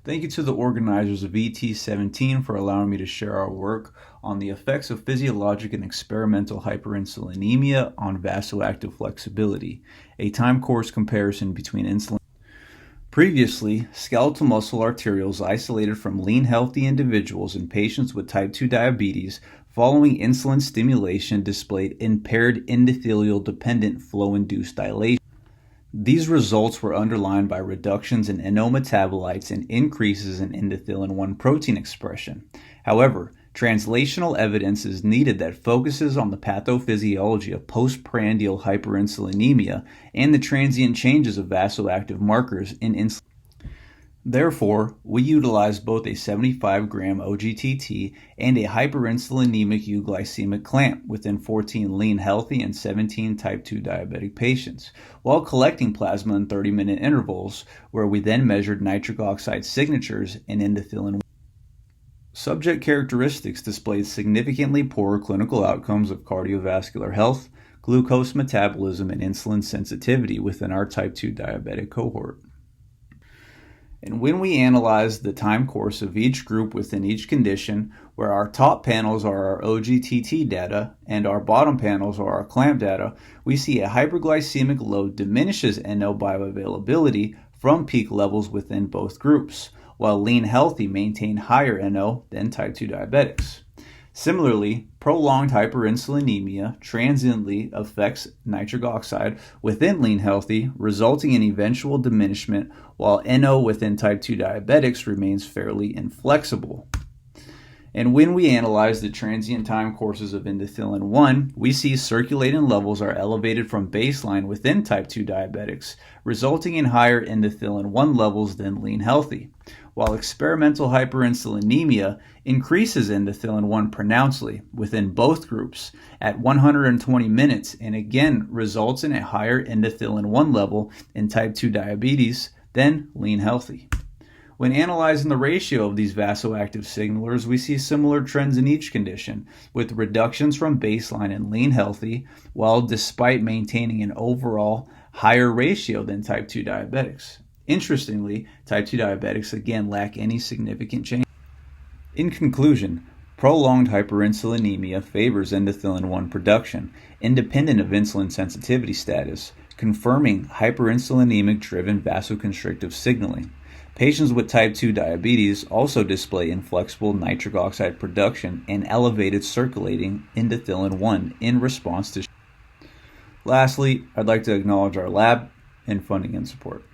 Thank you to the organizers of ET17 for allowing me to share our work on the effects of physiologic and experimental hyperinsulinemia on vasoactive flexibility, a time course comparison between insulin. Previously, skeletal muscle arterioles isolated from lean healthy individuals in patients with type 2 diabetes following insulin stimulation displayed impaired endothelial-dependent flow-induced dilation. These results were underlined by reductions in NO metabolites and increases in endothelin-1 protein expression. However, translational evidence is needed that focuses on the pathophysiology of postprandial hyperinsulinemia and the transient changes of vasoactive markers in insulin. Therefore, we utilize both a 75-gram OGTT and a hyperinsulinemic euglycemic clamp within 14 lean healthy and 17 type 2 diabetic patients, while collecting plasma in 30-minute intervals, where we then measured nitric oxide signatures and endothelin. Subject characteristics displayed significantly poorer clinical outcomes of cardiovascular health, glucose metabolism, and insulin sensitivity within our type 2 diabetic cohort. And when we analyze the time course of each group within each condition, where our top panels are our OGTT data and our bottom panels are our clamp data, we see a hyperglycemic load diminishes NO bioavailability from peak levels within both groups, while lean healthy maintain higher NO than type 2 diabetics. Similarly, prolonged hyperinsulinemia transiently affects nitric oxide within lean healthy, resulting in eventual diminishment, while NO within type 2 diabetics remains fairly inflexible. And when we analyze the transient time courses of endothelin-1, we see circulating levels are elevated from baseline within type 2 diabetics, resulting in higher endothelin-1 levels than lean healthy, while experimental hyperinsulinemia increases endothelin-1 pronouncedly within both groups at 120 minutes and again results in a higher endothelin-1 level in type 2 diabetes than lean healthy. When analyzing the ratio of these vasoactive signalers, we see similar trends in each condition, with reductions from baseline in lean healthy, while despite maintaining an overall higher ratio than type 2 diabetics. Interestingly, type 2 diabetics again lack any significant change. In conclusion, prolonged hyperinsulinemia favors endothelin-1 production, independent of insulin sensitivity status, confirming hyperinsulinemic-driven vasoconstrictive signaling. Patients with type 2 diabetes also display inflexible nitric oxide production and elevated circulating endothelin-1 in response to. Lastly, I'd like to acknowledge our lab and funding and support.